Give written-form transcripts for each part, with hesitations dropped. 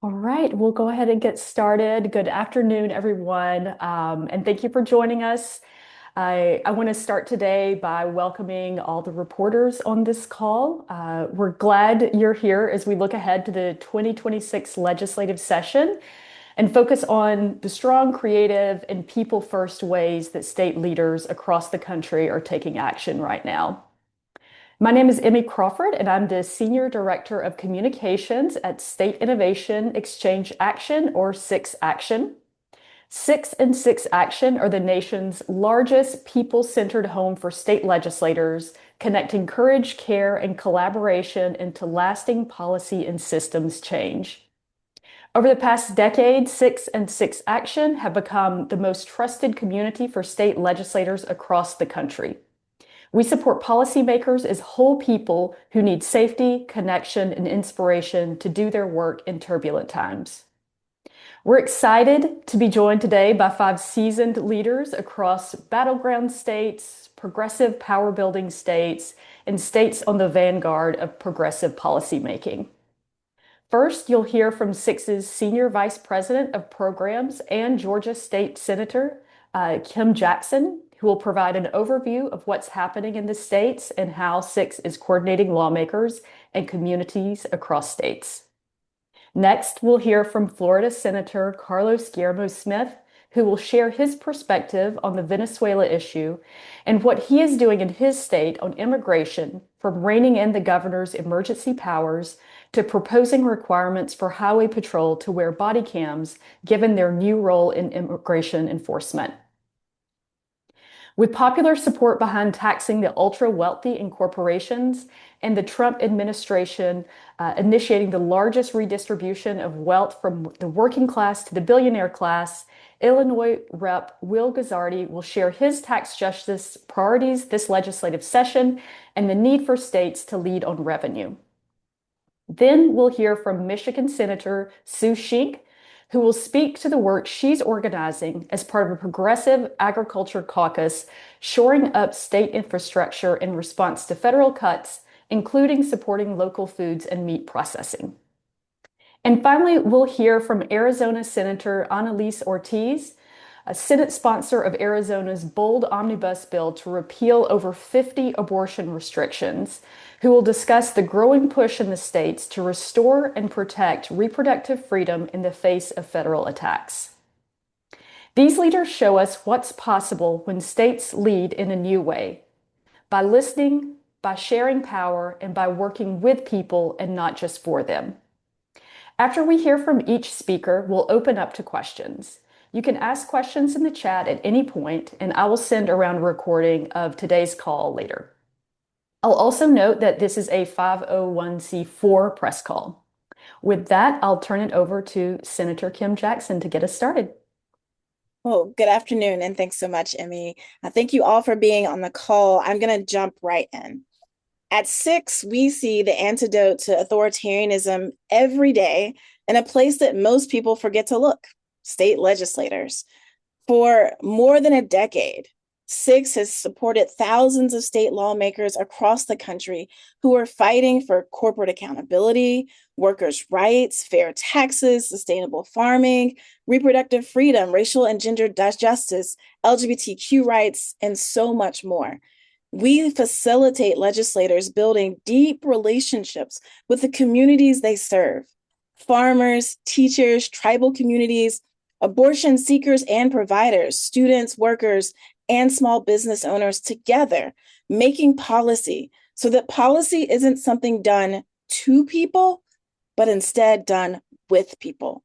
All right, we'll go ahead and get started. Good afternoon, everyone, and thank you for joining us. I want to start today by welcoming all the reporters on this call. We're glad you're here as we look ahead to the 2026 legislative session and focus on the strong, creative, and people-first ways that state leaders across the country are taking action right now. My name is Emmy Crawford, and I'm the Senior Director of Communications at State Innovation Exchange Action, or SiX Action. SiX and SiX Action are the nation's largest people-centered home for state legislators, connecting courage, care, and collaboration into lasting policy and systems change. Over the past decade, SiX and SiX Action have become the most trusted community for state legislators across the country. We support policymakers as whole people who need safety, connection, and inspiration to do their work in turbulent times. We're excited to be joined today by five seasoned leaders across battleground states, progressive power building states, and states on the vanguard of progressive policymaking. First, you'll hear from SiX's Senior Vice President of Programs and Georgia State Senator, Kim Jackson, who will provide an overview of what's happening in the states and how SiX is coordinating lawmakers and communities across states. Next, we'll hear from Florida Senator Carlos Guillermo Smith, who will share his perspective on the Venezuela issue and what he is doing in his state on immigration, from reining in the governor's emergency powers to proposing requirements for highway patrol to wear body cams, given their new role in immigration enforcement. With popular support behind taxing the ultra wealthy and corporations, and the Trump administration initiating the largest redistribution of wealth from the working class to the billionaire class, Illinois Rep. Will Guzzardi will share his tax justice priorities this legislative session and the need for states to lead on revenue. Then we'll hear from Michigan Senator Sue Shink, who will speak to the work she's organizing as part of a progressive agriculture caucus, shoring up state infrastructure in response to federal cuts, including supporting local foods and meat processing. And finally, we'll hear from Arizona Senator Annalise Ortiz, a Senate sponsor of Arizona's bold omnibus bill to repeal over 50 abortion restrictions, who will discuss the growing push in the states to restore and protect reproductive freedom in the face of federal attacks. These leaders show us what's possible when states lead in a new way, by listening, by sharing power, and by working with people and not just for them. After we hear from each speaker, we'll open up to questions. You can ask questions in the chat at any point, and I will send around a recording of today's call later. I'll also note that this is a 501c4 press call. With that, I'll turn it over to Senator Kim Jackson to get us started. Well, good afternoon, and thanks so much, Emmy. Thank you all for being on the call. I'm going to jump right in. At SiX, we see the antidote to authoritarianism every day in a place that most people forget to look: state legislators. For more than a decade, SiX has supported thousands of state lawmakers across the country who are fighting for corporate accountability, workers' rights, fair taxes, sustainable farming, reproductive freedom, racial and gender justice, LGBTQ rights, and so much more. We facilitate legislators building deep relationships with the communities they serve: farmers, teachers, tribal communities, abortion seekers and providers, students, workers, and small business owners together, making policy so that policy isn't something done to people, but instead done with people.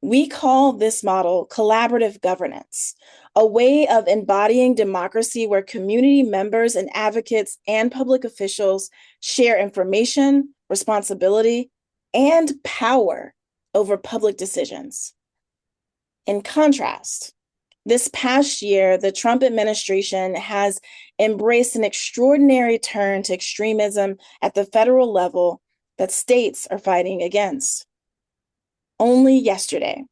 We call this model collaborative governance, a way of embodying democracy where community members and advocates and public officials share information, responsibility, and power over public decisions. In contrast, this past year, the Trump administration has embraced an extraordinary turn to extremism at the federal level that states are fighting against. Only yesterday,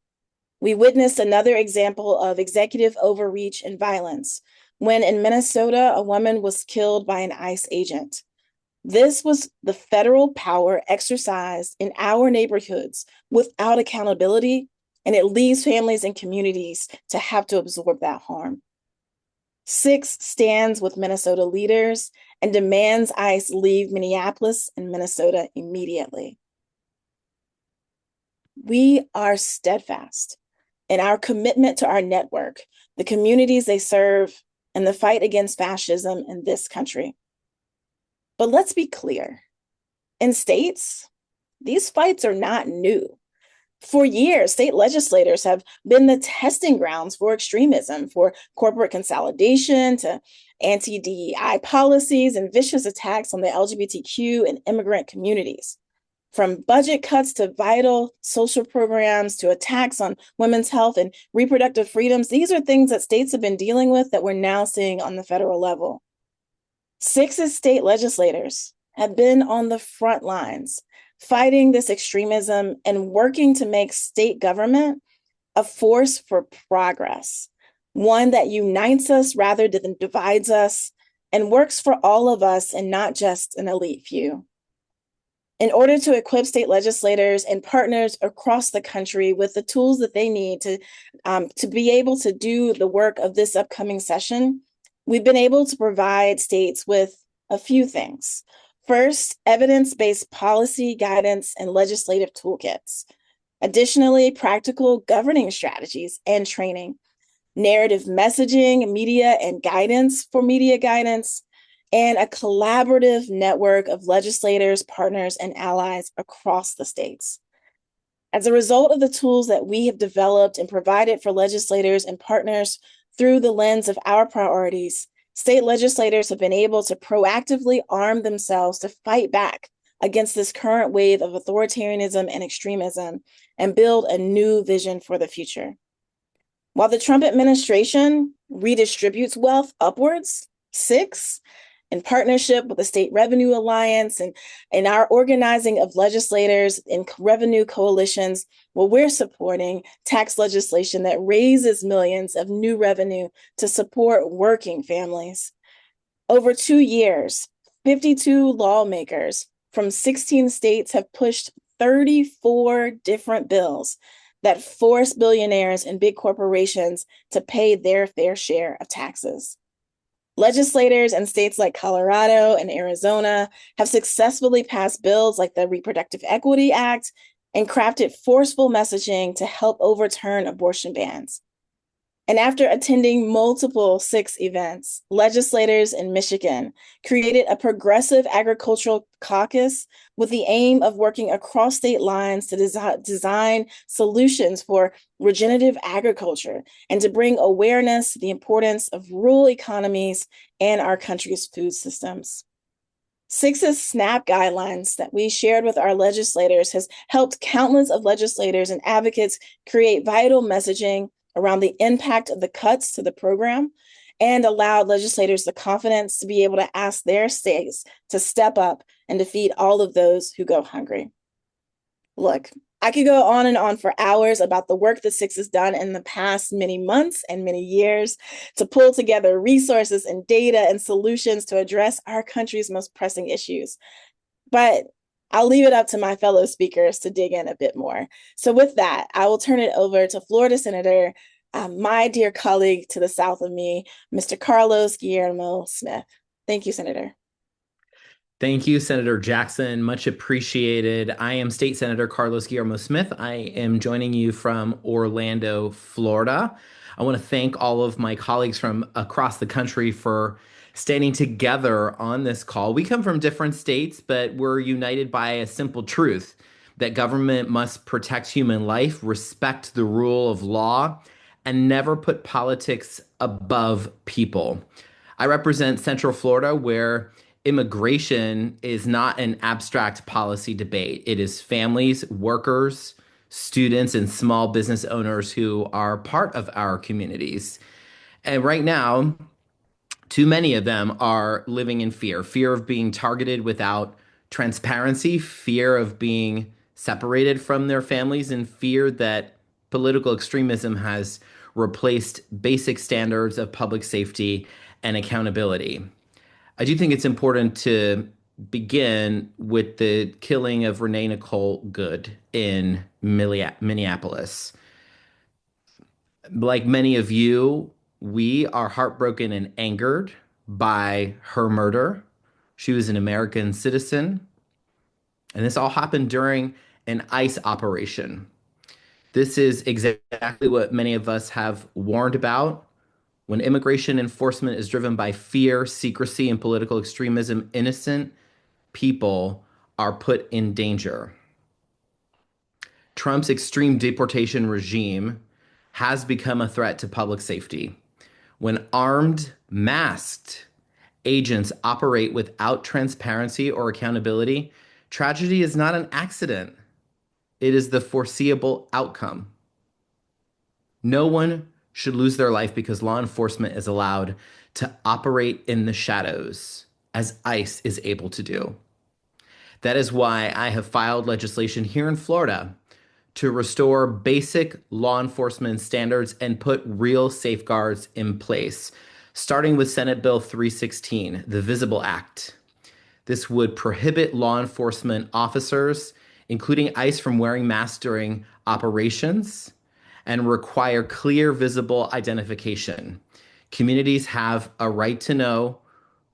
we witnessed another example of executive overreach and violence when in Minnesota, a woman was killed by an ICE agent. This was the federal power exercised in our neighborhoods without accountability, and it leaves families and communities to have to absorb that harm. SiX stands with Minnesota leaders and demands ICE leave Minneapolis and Minnesota immediately. We are steadfast in our commitment to our network, the communities they serve, and the fight against fascism in this country. But let's be clear, in states, these fights are not new. For years, state legislators have been the testing grounds for extremism, for corporate consolidation, to anti DEI policies, and vicious attacks on the LGBTQ and immigrant communities. From budget cuts to vital social programs to attacks on women's health and reproductive freedoms, these are things that states have been dealing with that we're now seeing on the federal level. SiX's state legislators have been on the front lines fighting this extremism and working to make state government a force for progress, one that unites us rather than divides us and works for all of us and not just an elite few. In order to equip state legislators and partners across the country with the tools that they need to be able to do the work of this upcoming session, we've been able to provide states with a few things. First, evidence-based policy guidance and legislative toolkits. Additionally, practical governing strategies and training, narrative messaging, media and guidance for media guidance, and a collaborative network of legislators, partners, and allies across the states. As a result of the tools that we have developed and provided for legislators and partners through the lens of our priorities, state legislators have been able to proactively arm themselves to fight back against this current wave of authoritarianism and extremism and build a new vision for the future. While the Trump administration redistributes wealth upwards, SiX, in partnership with the State Revenue Alliance and our organizing of legislators in revenue coalitions, well, we're supporting tax legislation that raises millions of new revenue to support working families. Over 2 years, 52 lawmakers from 16 states have pushed 34 different bills that force billionaires and big corporations to pay their fair share of taxes. Legislators in states like Colorado and Arizona have successfully passed bills like the Reproductive Equity Act and crafted forceful messaging to help overturn abortion bans. And after attending multiple SiX events, legislators in Michigan created a progressive agricultural caucus with the aim of working across state lines to design solutions for regenerative agriculture and to bring awareness to the importance of rural economies and our country's food systems. SiX's SNAP guidelines that we shared with our legislators has helped countless of legislators and advocates create vital messaging around the impact of the cuts to the program and allowed legislators the confidence to be able to ask their states to step up and to feed all of those who go hungry. Look, I could go on and on for hours about the work that SiX has done in the past many months and many years to pull together resources and data and solutions to address our country's most pressing issues. But I'll leave it up to my fellow speakers to dig in a bit more. So with that, I will turn it over to Florida Senator, my dear colleague to the south of me, Mr. Carlos Guillermo Smith. Thank you, Senator. Thank you, Senator Jackson. Much appreciated. I am State Senator Carlos Guillermo Smith. I am joining you from Orlando, Florida. I want to thank all of my colleagues from across the country for standing together on this call. We come from different states, but we're united by a simple truth that government must protect human life, respect the rule of law, and never put politics above people. I represent Central Florida, where immigration is not an abstract policy debate. It is families, workers, students, and small business owners who are part of our communities. And right now, too many of them are living in fear of being targeted without transparency, fear of being separated from their families, and fear that political extremism has replaced basic standards of public safety and accountability. I do think it's important to begin with the killing of Renee Nicole Good in Minneapolis. Like many of you, we are heartbroken and angered by her murder. She was an American citizen, and this all happened during an ICE operation. This is exactly what many of us have warned about. When immigration enforcement is driven by fear, secrecy, and political extremism, innocent people are put in danger. Trump's extreme deportation regime has become a threat to public safety. When armed, masked agents operate without transparency or accountability, tragedy is not an accident. It is the foreseeable outcome. No one should lose their life because law enforcement is allowed to operate in the shadows, as ICE is able to do. That is why I have filed legislation here in Florida to restore basic law enforcement standards and put real safeguards in place, starting with Senate Bill 316, the Visible Act. This would prohibit law enforcement officers, including ICE, from wearing masks during operations and require clear, visible identification. Communities have a right to know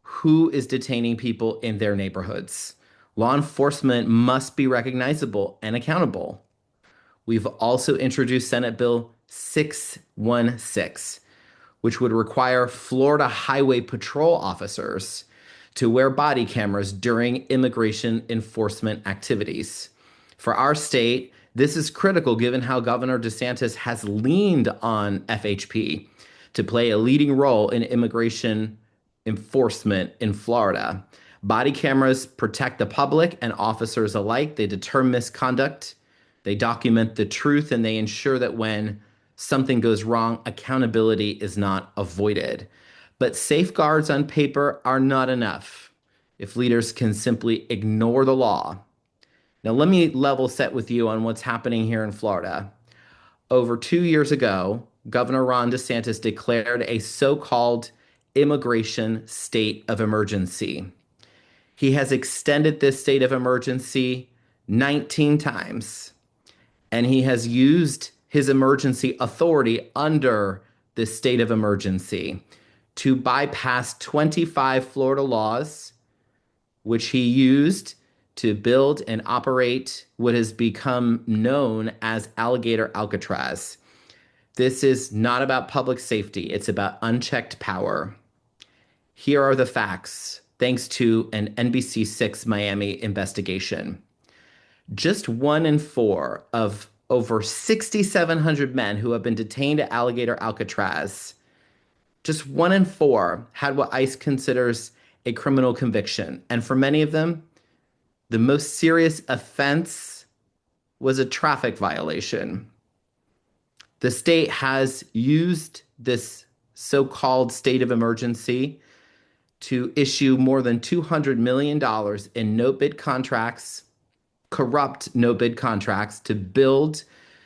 who is detaining people in their neighborhoods. Law enforcement must be recognizable and accountable. We've also introduced Senate Bill 616, which would require Florida Highway Patrol officers to wear body cameras during immigration enforcement activities. For our state, this is critical given how Governor DeSantis has leaned on FHP to play a leading role in immigration enforcement in Florida. Body cameras protect the public and officers alike. They deter misconduct, they document the truth, and they ensure that when something goes wrong, accountability is not avoided. But safeguards on paper are not enough if leaders can simply ignore the law. Now, let me level set with you on what's happening here in Florida. Over 2 years ago, Governor Ron DeSantis declared a so-called immigration state of emergency. He has extended this state of emergency 19 times, and he has used his emergency authority under this state of emergency to bypass 25 Florida laws, which he used to build and operate what has become known as Alligator Alcatraz. This is not about public safety, it's about unchecked power. Here are the facts, thanks to an NBC 6 Miami investigation. Just 1 in 4 of over 6,700 men who have been detained at Alligator Alcatraz, just 1 in 4 had what ICE considers a criminal conviction. And for many of them, the most serious offense was a traffic violation. The state has used this so-called state of emergency to issue more than $200 million in no-bid contracts, corrupt no-bid contracts, to build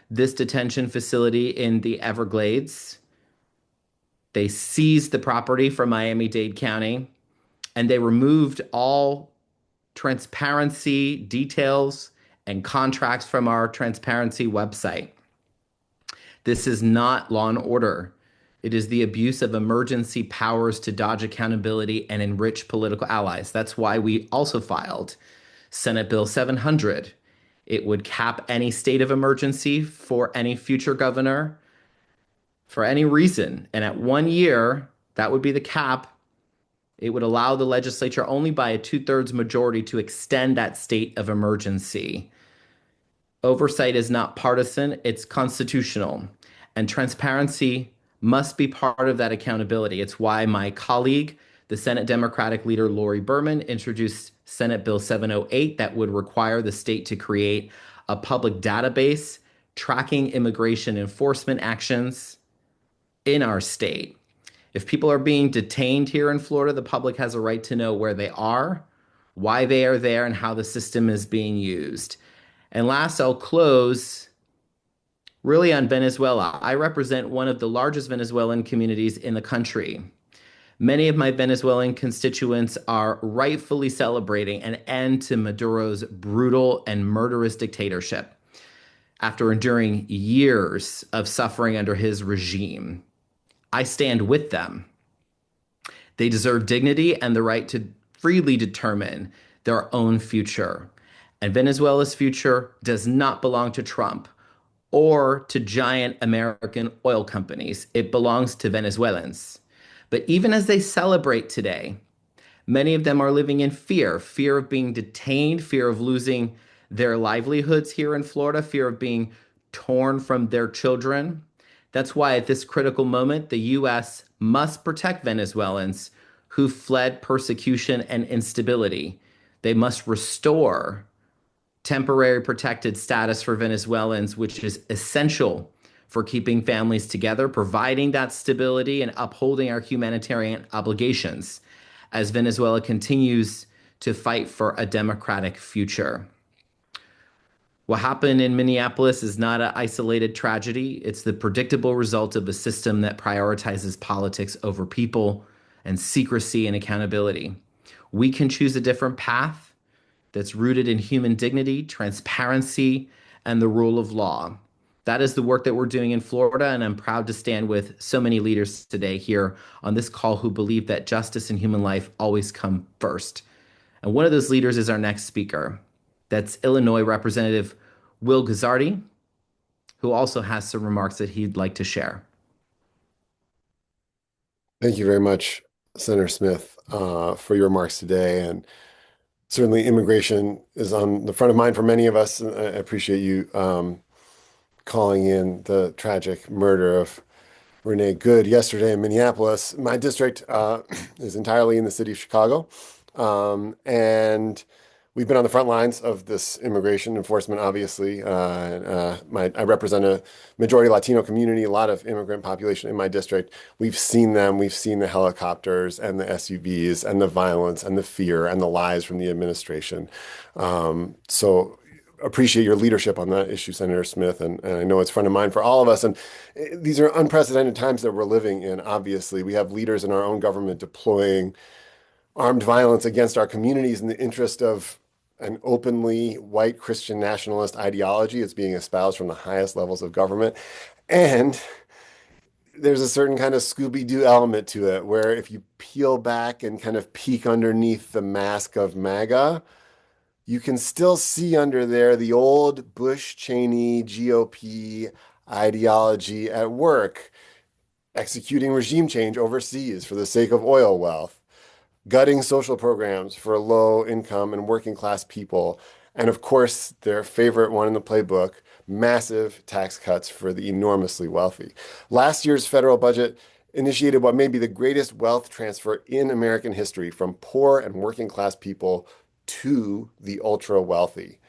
this detention facility in the Everglades. They seized the property from Miami-Dade County, and they removed all transparency details and contracts from our transparency website. This is not law and order. It is the abuse of emergency powers to dodge accountability and enrich political allies. That's why we also filed Senate Bill 700. It would cap any state of emergency for any future governor for any reason. And at 1 year, that would be the cap. It would allow the legislature only by a 2/3 majority to extend that state of emergency. Oversight is not partisan, it's constitutional. And transparency must be part of that accountability. It's why my colleague, the Senate Democratic leader Lori Berman, introduced Senate Bill 708 that would require the state to create a public database tracking immigration enforcement actions in our state. If people are being detained here in Florida, the public has a right to know where they are, why they are there, and how the system is being used. And last, I'll close really on Venezuela. I represent one of the largest Venezuelan communities in the country. Many of my Venezuelan constituents are rightfully celebrating an end to Maduro's brutal and murderous dictatorship after enduring years of suffering under his regime. I stand with them. They deserve dignity and the right to freely determine their own future. And Venezuela's future does not belong to Trump or to giant American oil companies. It belongs to Venezuelans. But even as they celebrate today, many of them are living in fear of being detained, fear of losing their livelihoods here in Florida, fear of being torn from their children. That's why at this critical moment, the U.S. must protect Venezuelans who fled persecution and instability. They must restore temporary protected status for Venezuelans, which is essential for keeping families together, providing that stability, and upholding our humanitarian obligations as Venezuela continues to fight for a democratic future. What happened in Minneapolis is not an isolated tragedy. It's the predictable result of a system that prioritizes politics over people and secrecy and accountability. We can choose a different path that's rooted in human dignity, transparency, and the rule of law. That is the work that we're doing in Florida, and I'm proud to stand with so many leaders today here on this call who believe that justice and human life always come first. And one of those leaders is our next speaker. That's Illinois Representative Will Guzzardi, who also has some remarks that he'd like to share. Thank you very much, Senator Smith, for your remarks today. And certainly immigration is on the front of mind for many of us. And I appreciate you calling in the tragic murder of Renee Good yesterday in Minneapolis. My district is entirely in the city of Chicago. And we've been on the front lines of this immigration enforcement, obviously. I represent a majority Latino community, a lot of immigrant population in my district. We've seen them. We've seen the helicopters and the SUVs and the violence and the fear and the lies from the administration. So appreciate your leadership on that issue, Senator Smith. And I know it's front of mind for all of us. And these are unprecedented times that we're living in, obviously. We have leaders in our own government deploying armed violence against our communities in the interest of an openly white Christian nationalist ideology. It's being espoused from the highest levels of government. And there's a certain kind of Scooby-Doo element to it, where if you peel back and kind of peek underneath the mask of MAGA, you can still see under there the old Bush-Cheney GOP ideology at work, executing regime change overseas for the sake of oil wealth, gutting social programs for low income and working class people. And of course, their favorite one in the playbook, massive tax cuts for the enormously wealthy. Last year's federal budget initiated what may be the greatest wealth transfer in American history from poor and working class people to the ultra wealthy.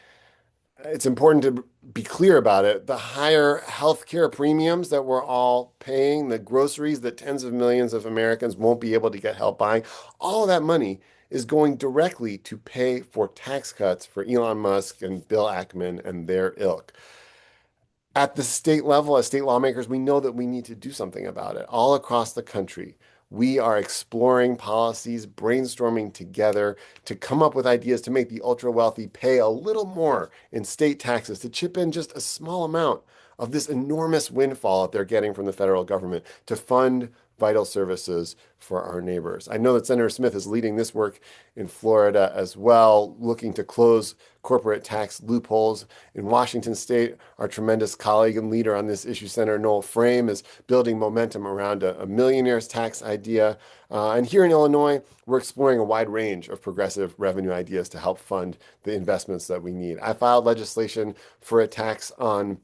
It's important to be clear about it. The higher healthcare premiums that we're all paying, the groceries that tens of millions of Americans won't be able to get help buying, all of that money is going directly to pay for tax cuts for Elon Musk and Bill Ackman and their ilk. At the state level, as state lawmakers, we know that we need to do something about it. All across the country, we are exploring policies, brainstorming together to come up with ideas to make the ultra wealthy pay a little more in state taxes, to chip in just a small amount of this enormous windfall that they're getting from the federal government to fund vital services for our neighbors. I know that Senator Smith is leading this work in Florida as well, looking to close corporate tax loopholes. In Washington State, our tremendous colleague and leader on this issue, Senator Noel Frame, is building momentum around a millionaire's tax idea. And here in Illinois, we're exploring a wide range of progressive revenue ideas to help fund the investments that we need. I filed legislation for a tax on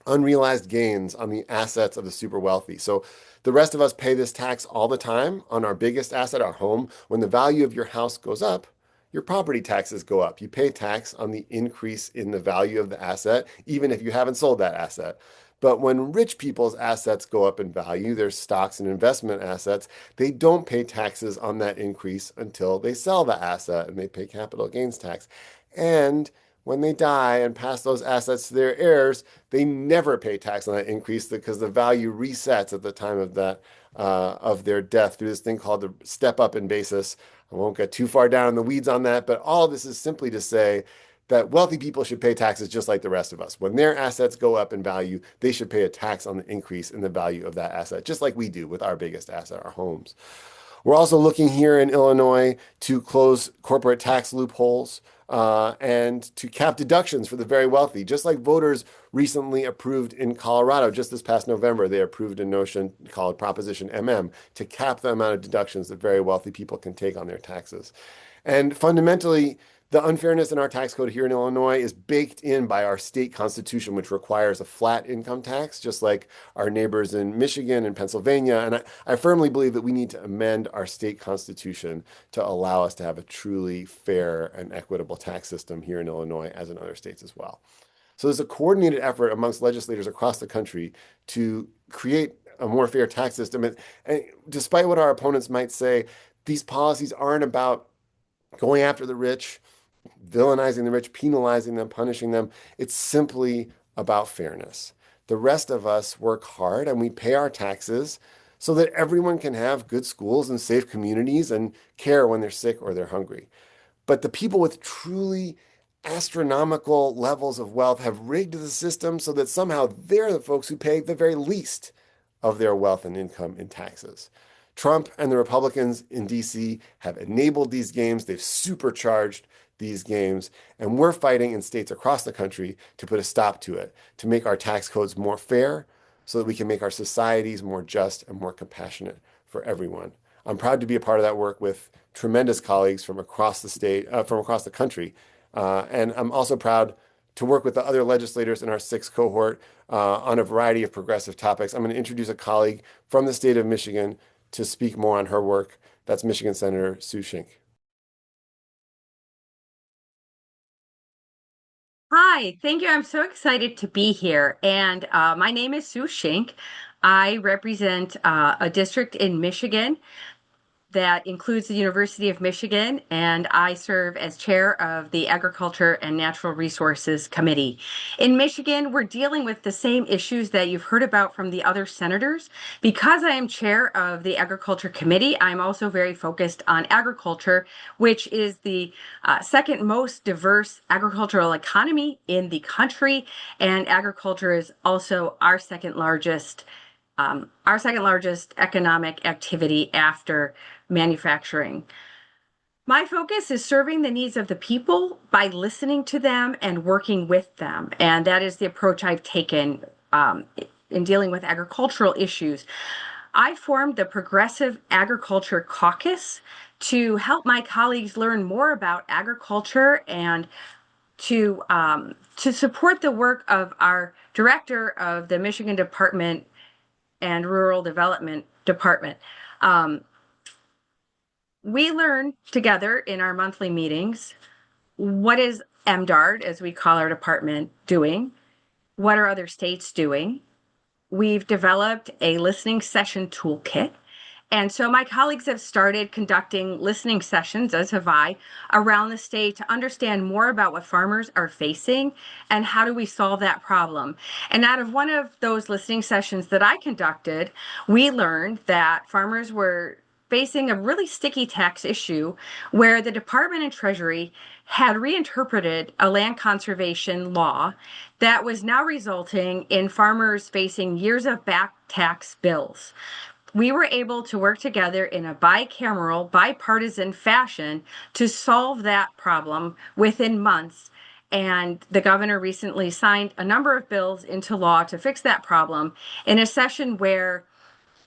unrealized gains on the assets of the super wealthy. So the rest of us pay this tax all the time on our biggest asset, our home. When the value of your house goes up, your property taxes go up. You pay tax on the increase in the value of the asset, even if you haven't sold that asset. But when rich people's assets go up in value, their stocks and investment assets, they don't pay taxes on that increase until they sell the asset and they pay capital gains tax. And when they die and pass those assets to their heirs, they never pay tax on that increase because the value resets at the time of that of their death through this thing called the step up in basis. I won't get too far down in the weeds on that, but all of this is simply to say that wealthy people should pay taxes just like the rest of us. When their assets go up in value, they should pay a tax on the increase in the value of that asset, just like we do with our biggest asset, our homes. We're also looking here in Illinois to close corporate tax loopholes and to cap deductions for the very wealthy. Just like voters recently approved in Colorado, just this past November, they approved a notion called Proposition MM to cap the amount of deductions that very wealthy people can take on their taxes. And fundamentally, the unfairness in our tax code here in Illinois is baked in by our state constitution, which requires a flat income tax, just like our neighbors in Michigan and Pennsylvania. And I firmly believe that we need to amend our state constitution to allow us to have a truly fair and equitable tax system here in Illinois, as in other states as well. So there's a coordinated effort amongst legislators across the country to create a more fair tax system. And despite what our opponents might say, these policies aren't about going after the rich, villainizing the rich, penalizing them, punishing them. It's simply about fairness. The rest of us work hard and we pay our taxes so that everyone can have good schools and safe communities and care when they're sick or they're hungry. But the people with truly astronomical levels of wealth have rigged the system so that somehow they're the folks who pay the very least of their wealth and income in taxes. Trump and the Republicans in DC have enabled these games. They've supercharged these games. And we're fighting in states across the country to put a stop to it, to make our tax codes more fair so that we can make our societies more just and more compassionate for everyone. I'm proud to be a part of that work with tremendous colleagues from across the state, from across the country. And I'm also proud to work with the other legislators in our SiX cohort on a variety of progressive topics. I'm going to introduce a colleague from the state of Michigan to speak more on her work. That's Michigan Senator Sue Shink. Hi, thank you. I'm so excited to be here. And my name is Sue Shink. I represent a district in Michigan that includes the University of Michigan, and I serve as chair of the Agriculture and Natural Resources Committee. In Michigan, we're dealing with the same issues that you've heard about from the other senators. Because I am chair of the Agriculture Committee, I'm also very focused on agriculture, which is the second most diverse agricultural economy in the country, and agriculture is also our second largest economic activity after manufacturing. My focus is serving the needs of the people by listening to them and working with them. And that is the approach I've taken in dealing with agricultural issues. I formed the Progressive Agriculture Caucus to help my colleagues learn more about agriculture and to support the work of our director of the Michigan Department and Rural Development Department. We learn together in our monthly meetings, what is MDARD, as we call our department, doing? What are other states doing? We've developed a listening session toolkit. And so my colleagues have started conducting listening sessions, as have I, around the state to understand more about what farmers are facing and how do we solve that problem. And out of one of those listening sessions that I conducted, we learned that farmers were facing a really sticky tax issue where the Department of Treasury had reinterpreted a land conservation law that was now resulting in farmers facing years of back tax bills. We were able to work together in a bicameral, bipartisan fashion to solve that problem within months. And the governor recently signed a number of bills into law to fix that problem in a session where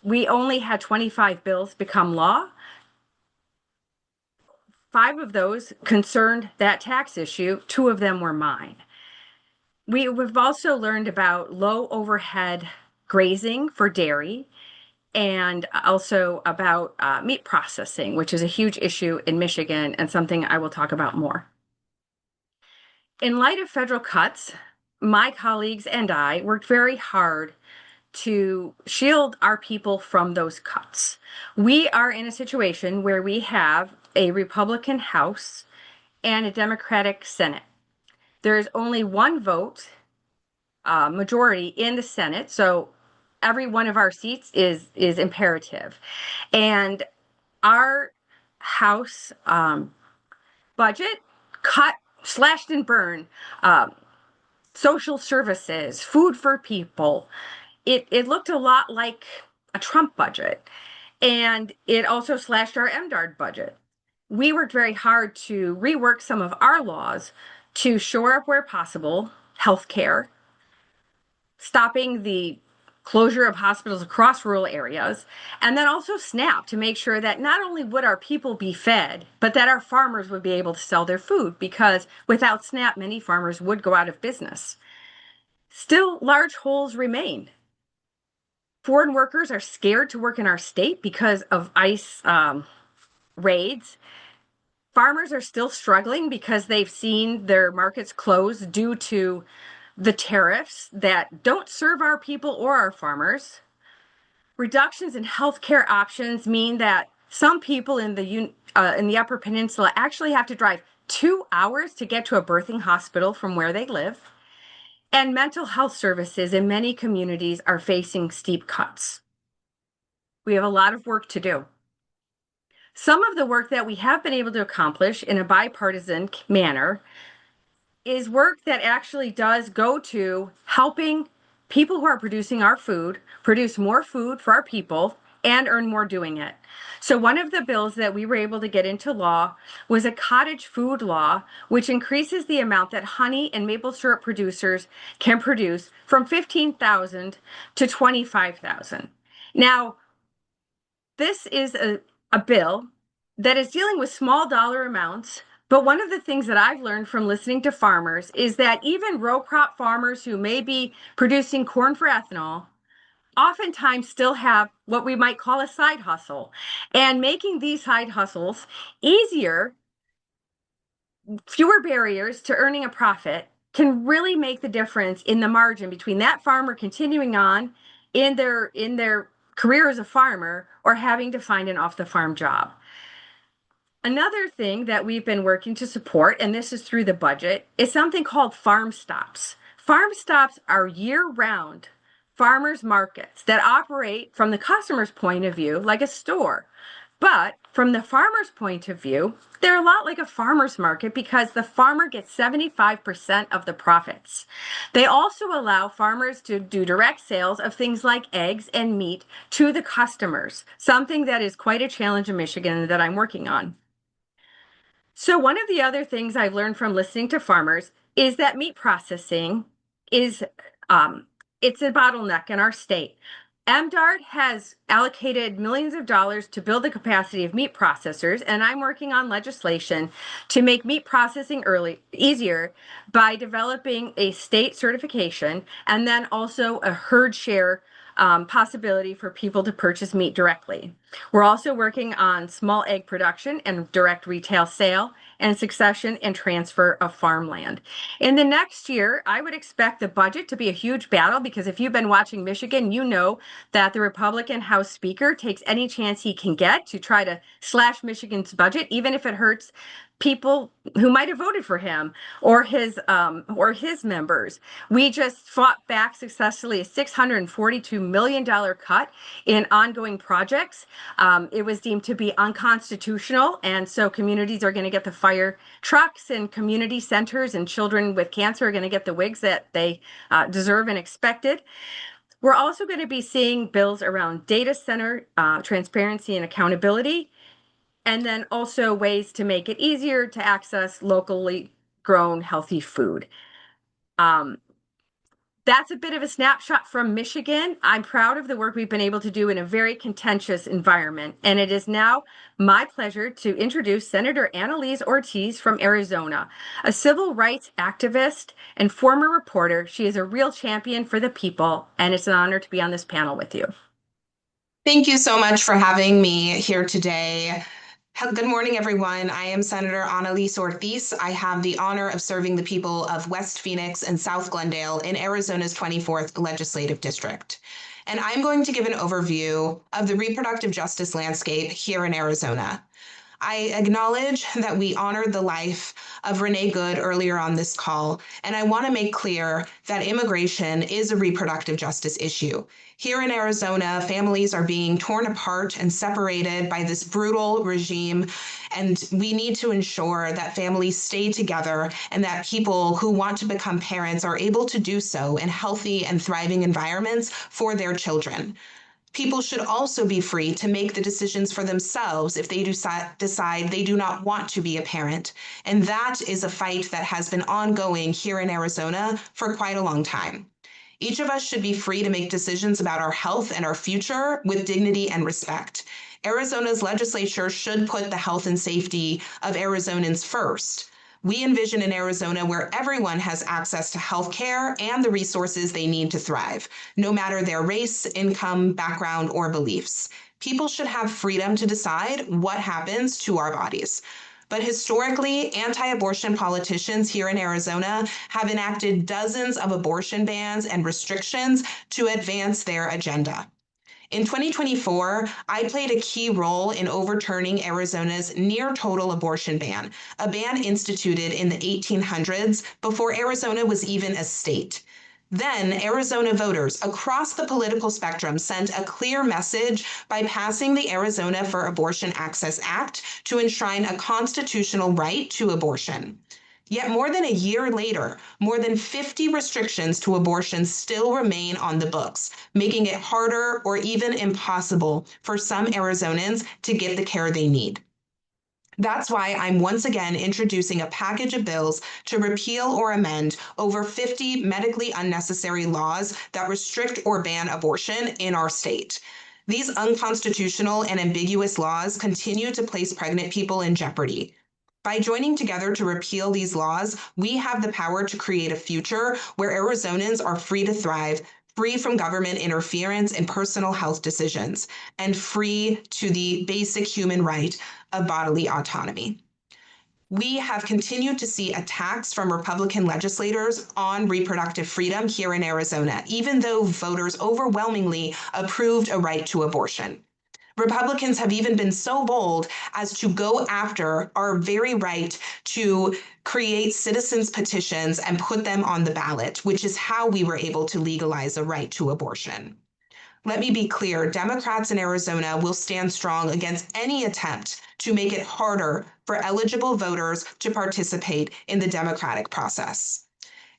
we only had 25 bills become law. 5 of those concerned that tax issue. 2 of them were mine. We've also learned about low overhead grazing for dairy, and also about meat processing, which is a huge issue in Michigan and something I will talk about more. In light of federal cuts, my colleagues and I worked very hard to shield our people from those cuts. We are in a situation where we have a Republican House and a Democratic Senate. There's only one vote majority in the Senate, so every one of our seats is imperative. And our House budget cut, slashed and burned social services, food for people. It looked a lot like a Trump budget. And it also slashed our MDARD budget. We worked very hard to rework some of our laws to shore up where possible healthcare, stopping the closure of hospitals across rural areas, and then also SNAP to make sure that not only would our people be fed, but that our farmers would be able to sell their food, because without SNAP, many farmers would go out of business. Still, large holes remain. Foreign workers are scared to work in our state because of ICE raids. Farmers are still struggling because they've seen their markets close due to the tariffs that don't serve our people or our farmers. Reductions in healthcare options mean that some people in the Upper Peninsula actually have to drive 2 hours to get to a birthing hospital from where they live. And mental health services in many communities are facing steep cuts. We have a lot of work to do. Some of the work that we have been able to accomplish in a bipartisan manner is work that actually does go to helping people who are producing our food produce more food for our people and earn more doing it. So one of the bills that we were able to get into law was a cottage food law, which increases the amount that honey and maple syrup producers can produce from 15,000 to 25,000. Now, this is a bill that is dealing with small dollar amounts, but one of the things that I've learned from listening to farmers is that even row crop farmers who may be producing corn for ethanol oftentimes still have what we might call a side hustle. And making these side hustles easier, fewer barriers to earning a profit, can really make the difference in the margin between that farmer continuing on in their career as a farmer or having to find an off-the-farm job. Another thing that we've been working to support, and this is through the budget, is something called farm stops. Farm stops are year-round farmers markets that operate from the customer's point of view like a store. But from the farmer's point of view, they're a lot like a farmer's market because the farmer gets 75% of the profits. They also allow farmers to do direct sales of things like eggs and meat to the customers, something that is quite a challenge in Michigan that I'm working on. So one of the other things I've learned from listening to farmers is that meat processing is it's a bottleneck in our state. MDARD has allocated millions of dollars to build the capacity of meat processors, and I'm working on legislation to make meat processing easier by developing a state certification and then also a herd share possibility for people to purchase meat directly. We're also working on small egg production and direct retail sale and succession and transfer of farmland. In the next year, I would expect the budget to be a huge battle because if you've been watching Michigan, you know that the Republican House Speaker takes any chance he can get to try to slash Michigan's budget, even if it hurts people who might have voted for him or his members. We just fought back successfully a $642 million cut in ongoing projects. It was deemed to be unconstitutional, and so communities are going to get the fire trucks and community centers, and children with cancer are going to get the wigs that they deserve and expected. We're also going to be seeing bills around data center transparency and accountability, and then also ways to make it easier to access locally grown healthy food. That's a bit of a snapshot from Michigan. I'm proud of the work we've been able to do in a very contentious environment. And it is now my pleasure to introduce Senator Annalise Ortiz from Arizona, a civil rights activist and former reporter. She is a real champion for the people, and it's an honor to be on this panel with you. Thank you so much for having me here today. Good morning, everyone. I am Senator Annalise Ortiz. I have the honor of serving the people of West Phoenix and South Glendale in Arizona's 24th Legislative District. And I'm going to give an overview of the reproductive justice landscape here in Arizona. I acknowledge that we honored the life of Renee Good earlier on this call, and I want to make clear that immigration is a reproductive justice issue. Here in Arizona, families are being torn apart and separated by this brutal regime, and we need to ensure that families stay together and that people who want to become parents are able to do so in healthy and thriving environments for their children. People should also be free to make the decisions for themselves if they decide they do not want to be a parent. And that is a fight that has been ongoing here in Arizona for quite a long time. Each of us should be free to make decisions about our health and our future with dignity and respect. Arizona's legislature should put the health and safety of Arizonans first. We envision an Arizona where everyone has access to health care and the resources they need to thrive, no matter their race, income, background, or beliefs. People should have freedom to decide what happens to our bodies. But historically, anti-abortion politicians here in Arizona have enacted dozens of abortion bans and restrictions to advance their agenda. In 2024, I played a key role in overturning Arizona's near total abortion ban, a ban instituted in the 1800s before Arizona was even a state. Then, Arizona voters across the political spectrum sent a clear message by passing the Arizona for Abortion Access Act to enshrine a constitutional right to abortion. Yet more than a year later, more than 50 restrictions to abortion still remain on the books, making it harder or even impossible for some Arizonans to get the care they need. That's why I'm once again introducing a package of bills to repeal or amend over 50 medically unnecessary laws that restrict or ban abortion in our state. These unconstitutional and ambiguous laws continue to place pregnant people in jeopardy. By joining together to repeal these laws, we have the power to create a future where Arizonans are free to thrive, free from government interference in personal health decisions, and free to the basic human right of bodily autonomy. We have continued to see attacks from Republican legislators on reproductive freedom here in Arizona, even though voters overwhelmingly approved a right to abortion. Republicans have even been so bold as to go after our very right to create citizens' petitions and put them on the ballot, which is how we were able to legalize a right to abortion. Let me be clear, Democrats in Arizona will stand strong against any attempt to make it harder for eligible voters to participate in the democratic process.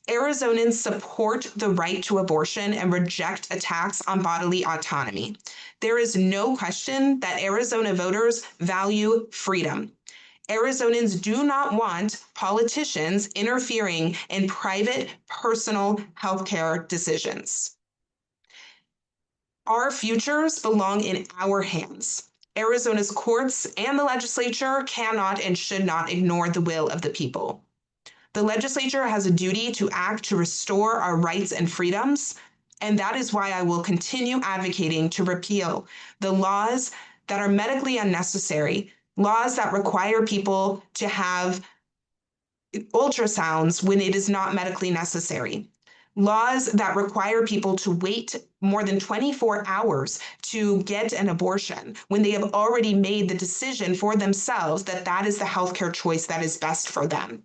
Arizonans support the right to abortion and reject attacks on bodily autonomy. There is no question that Arizona voters value freedom. Arizonans do not want politicians interfering in private, personal healthcare decisions. Our futures belong in our hands. Arizona's courts and the legislature cannot and should not ignore the will of the people. The legislature has a duty to act to restore our rights and freedoms, and that is why I will continue advocating to repeal the laws that are medically unnecessary, laws that require people to have ultrasounds when it is not medically necessary, laws that require people to wait more than 24 hours to get an abortion when they have already made the decision for themselves that that is the healthcare choice that is best for them.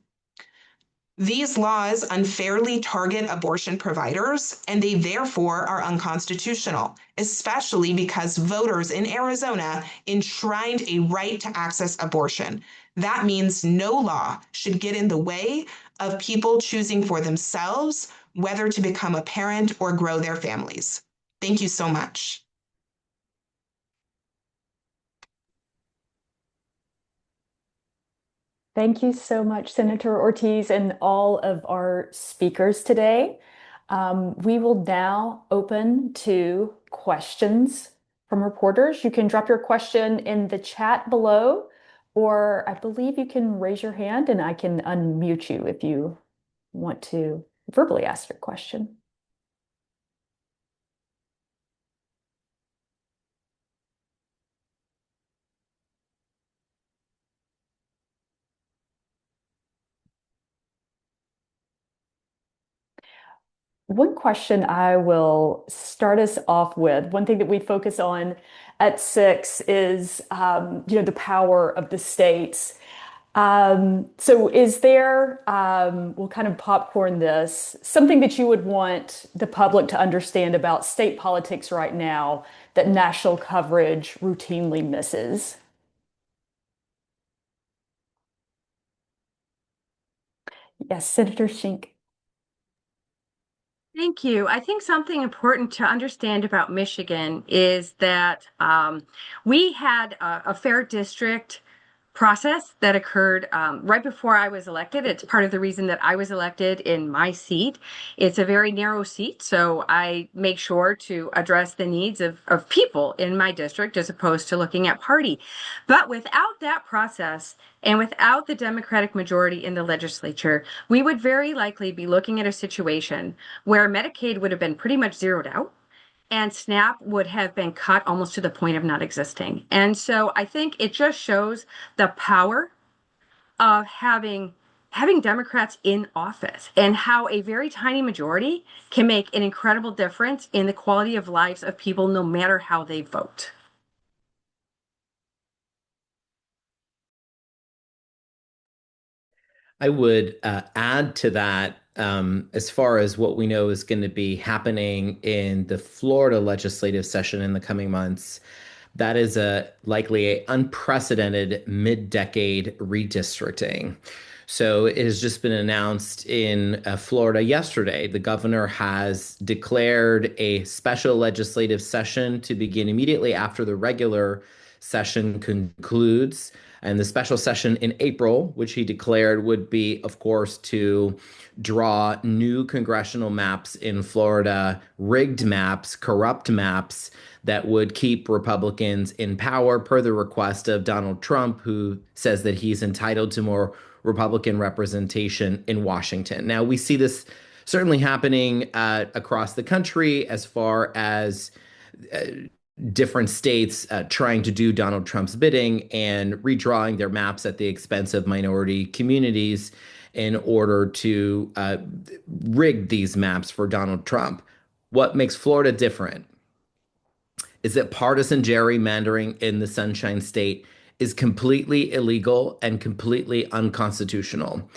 These laws unfairly target abortion providers, and they therefore are unconstitutional, especially because voters in Arizona enshrined a right to access abortion. That means no law should get in the way of people choosing for themselves whether to become a parent or grow their families. Thank you so much. Thank you so much, Senator Ortiz, and all of our speakers today. We will now open to questions from reporters. You can drop your question in the chat below, or I believe you can raise your hand and I can unmute you if you want to verbally ask your question. One question I will start us off with, one thing that we focus on at SiX is, the power of the states. So is there, we'll kind of popcorn this, something that you would want the public to understand about state politics right now that national coverage routinely misses? Yes, Senator Shink. Thank you. I think something important to understand about Michigan is that we had a fair district process that occurred right before I was elected. It's part of the reason that I was elected in my seat. It's a very narrow seat, so I make sure to address the needs of people in my district as opposed to looking at party. But without that process and without the Democratic majority in the legislature, we would very likely be looking at a situation where Medicaid would have been pretty much zeroed out and SNAP would have been cut almost to the point of not existing. And so I think it just shows the power of having Democrats in office and how a very tiny majority can make an incredible difference in the quality of lives of people no matter how they vote. I would add to that as far as what we know is going to be happening in the Florida legislative session in the coming months. That is a likely a unprecedented mid-decade redistricting. So it has just been announced in Florida yesterday. The governor has declared a special legislative session to begin immediately after the regular session concludes. And the special session in April, which he declared would be, of course, to draw new congressional maps in Florida, rigged maps, corrupt maps that would keep Republicans in power per the request of Donald Trump, who says that he's entitled to more Republican representation in Washington. Now, we see this certainly happening across the country as far as different states trying to do Donald Trump's bidding and redrawing their maps at the expense of minority communities in order to rig these maps for Donald Trump. What makes Florida different is that partisan gerrymandering in the Sunshine State is completely illegal and completely unconstitutional.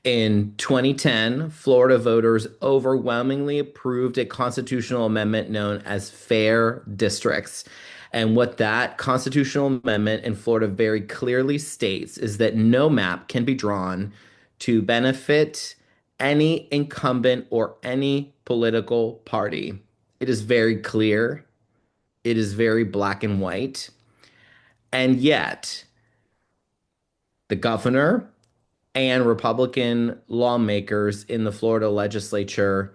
In 2010, Florida voters overwhelmingly approved a constitutional amendment known as fair districts. And what that constitutional amendment in Florida very clearly states is that no map can be drawn to benefit any incumbent or any political party. It is very clear. It is very black and white. And yet, the governor and Republican lawmakers in the Florida legislature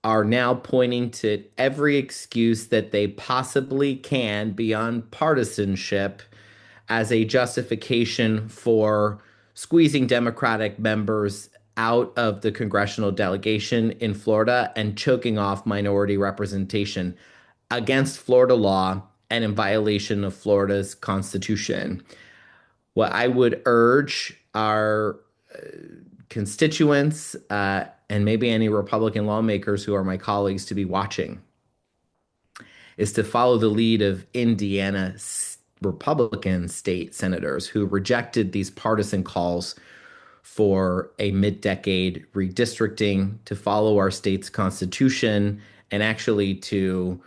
are now pointing to every excuse that they possibly can beyond partisanship as a justification for squeezing Democratic members out of the congressional delegation in Florida and choking off minority representation against Florida law and in violation of Florida's constitution. What I would urge our constituents and maybe any Republican lawmakers who are my colleagues to be watching is to follow the lead of Indiana Republican state senators who rejected these partisan calls for a mid-decade redistricting, to follow our state's constitution, and actually to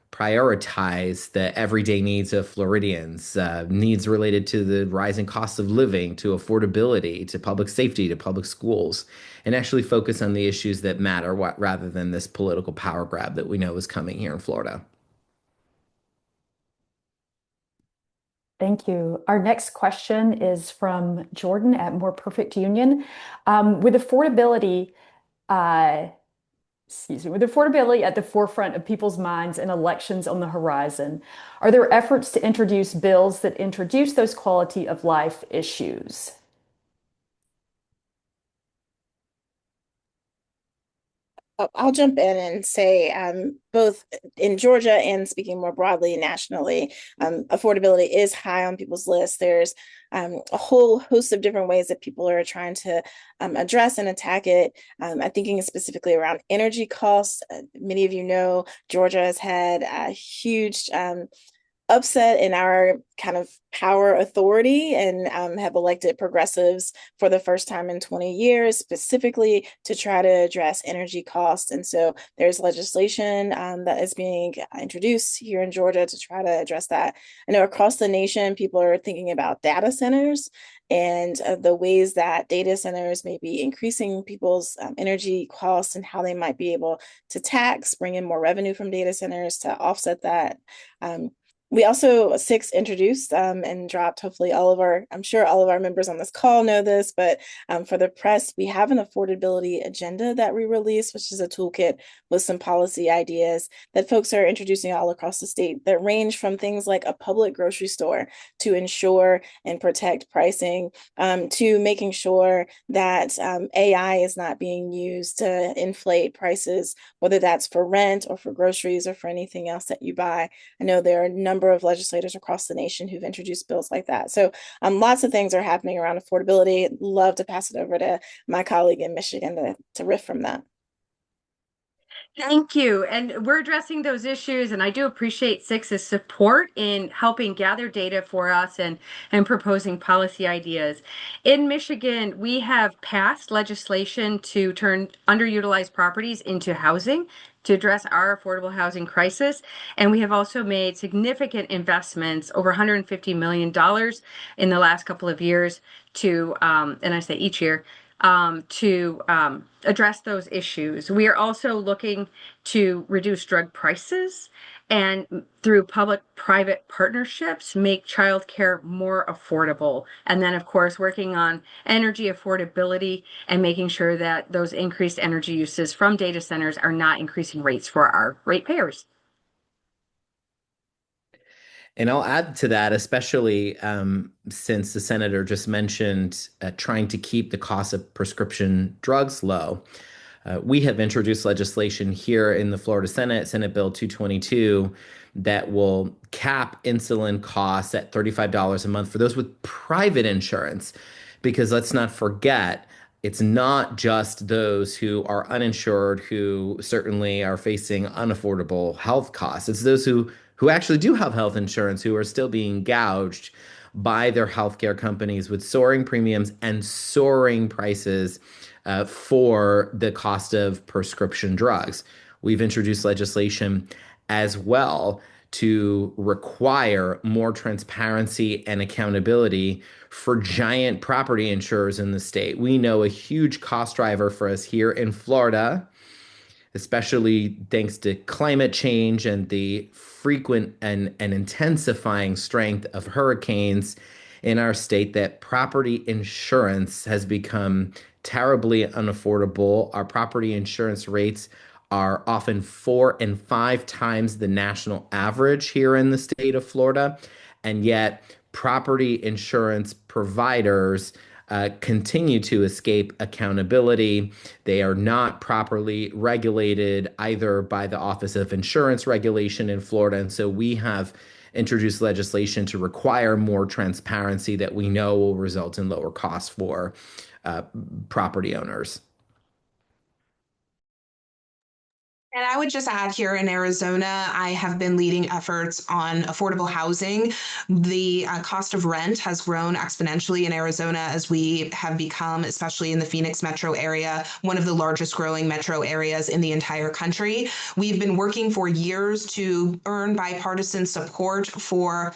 prioritize the everyday needs of Floridians, needs related to the rising cost of living, to affordability, to public safety, to public schools, and actually focus on the issues that matter rather than this political power grab that we know is coming here in Florida. Thank you. Our next question is from Jordan at More Perfect Union. With affordability, with affordability at the forefront of people's minds and elections on the horizon, are there efforts to introduce bills that introduce those quality of life issues? I'll jump in and say both in Georgia and speaking more broadly nationally, affordability is high on people's lists. There's a whole host of different ways that people are trying to address and attack it. I'm thinking specifically around energy costs. Many of you know Georgia has had a huge upset in our kind of power authority and have elected progressives for the first time in 20 years, specifically to try to address energy costs. And so there's legislation that is being introduced here in Georgia to try to address that. I know across the nation, people are thinking about data centers and the ways that data centers may be increasing people's energy costs and how they might be able to bring in more revenue from data centers to offset that. We also, SiX introduced and dropped, hopefully I'm sure all of our members on this call know this, but for the press, we have an affordability agenda that we release, which is a toolkit with some policy ideas that folks are introducing all across the state that range from things like a public grocery store to ensure and protect pricing, to making sure that AI is not being used to inflate prices, whether that's for rent or for groceries or for anything else that you buy. I know there are a number of legislators across the nation who've introduced bills like that. So lots of things are happening around affordability. Love to pass it over to my colleague in Michigan to riff from that. Thank you. And we're addressing those issues, and I do appreciate SiX's support in helping gather data for us and proposing policy ideas. In Michigan, we have passed legislation to turn underutilized properties into housing to address our affordable housing crisis. And we have also made significant investments, over $150 million in the last couple of years to, and I say each year, to address those issues. We are also looking to reduce drug prices and through public-private partnerships, make childcare more affordable. And then, of course, working on energy affordability and making sure that those increased energy uses from data centers are not increasing rates for our ratepayers. And I'll add to that, especially since the senator just mentioned trying to keep the cost of prescription drugs low. We have introduced legislation here in the Florida Senate, Senate Bill 222, that will cap insulin costs at $35 a month for those with private insurance. Because let's not forget, it's not just those who are uninsured who certainly are facing unaffordable health costs. It's those who actually do have health insurance who are still being gouged by their healthcare companies with soaring premiums and soaring prices for the cost of prescription drugs. We've introduced legislation as well to require more transparency and accountability for giant property insurers in the state. We know a huge cost driver for us here in Florida, especially thanks to climate change and the frequent and intensifying strength of hurricanes in our state, that property insurance has become terribly unaffordable. Our property insurance rates are often 4 and 5 times the national average here in the state of Florida. And yet, property insurance providers continue to escape accountability. They are not properly regulated either by the Office of Insurance Regulation in Florida. And so we have introduced legislation to require more transparency that we know will result in lower costs for property owners. And I would just add, here in Arizona, I have been leading efforts on affordable housing. The cost of rent has grown exponentially in Arizona as we have become, especially in the Phoenix metro area, one of the largest growing metro areas in the entire country. We've been working for years to earn bipartisan support for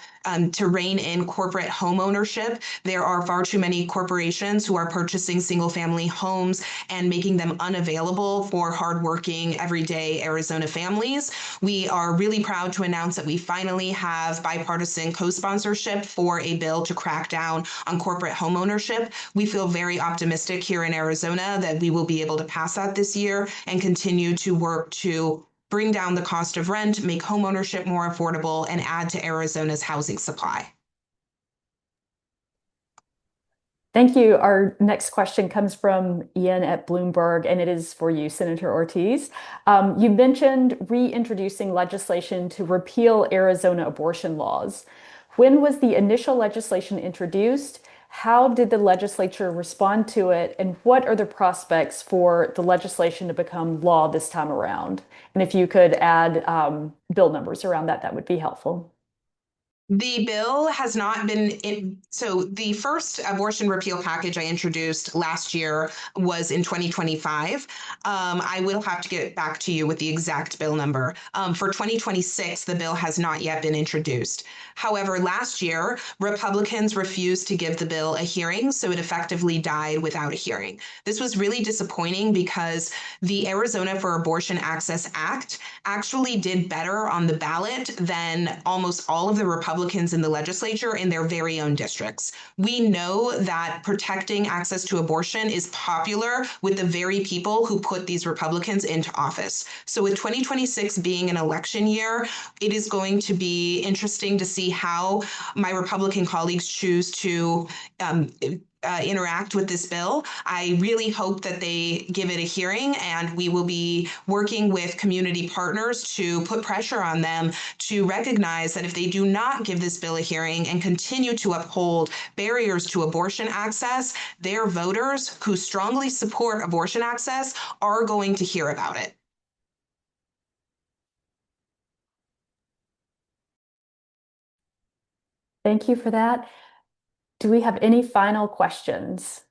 to rein in corporate home ownership. There are far too many corporations who are purchasing single-family homes and making them unavailable for hardworking, everyday Arizona families. We are really proud to announce that we finally have bipartisan co-sponsorship for a bill to crack down on corporate home ownership. We feel very optimistic here in Arizona that we will be able to pass that this year and continue to work to bring down the cost of rent, make homeownership more affordable, and add to Arizona's housing supply. Thank you. Our next question comes from Ian at Bloomberg, and it is for you, Senator Ortiz. You mentioned reintroducing legislation to repeal Arizona abortion laws. When was the initial legislation introduced? How did the legislature respond to it? And what are the prospects for the legislation to become law this time around? And if you could add bill numbers around that, that would be helpful. The bill has not been in. So the first abortion repeal package I introduced last year was in 2025. I will have to get back to you with the exact bill number. For 2026, the bill has not yet been introduced. However, last year, Republicans refused to give the bill a hearing, so it effectively died without a hearing. This was really disappointing because the Arizona for Abortion Access Act actually did better on the ballot than almost all of the Republicans in the legislature in their very own districts. We know that protecting access to abortion is popular with the very people who put these Republicans into office. So with 2026 being an election year, it is going to be interesting to see how my Republican colleagues choose to interact with this bill. I really hope that they give it a hearing, and we will be working with community partners to put pressure on them to recognize that if they do not give this bill a hearing and continue to uphold barriers to abortion access, their voters who strongly support abortion access are going to hear about it. Thank you for that. Do we have any final questions?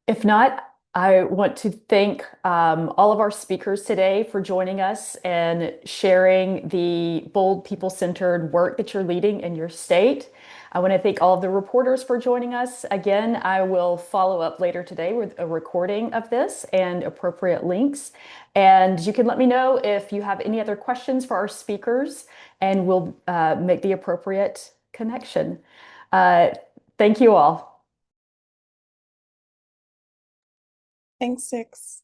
If not, I want to thank all of our speakers today for joining us and sharing the bold, people-centered work that you're leading in your state. I want to thank all of the reporters for joining us. Again, I will follow up later today with a recording of this and appropriate links. And you can let me know if you have any other questions for our speakers, and we'll make the appropriate connection. Thank you all. Thanks, SiX.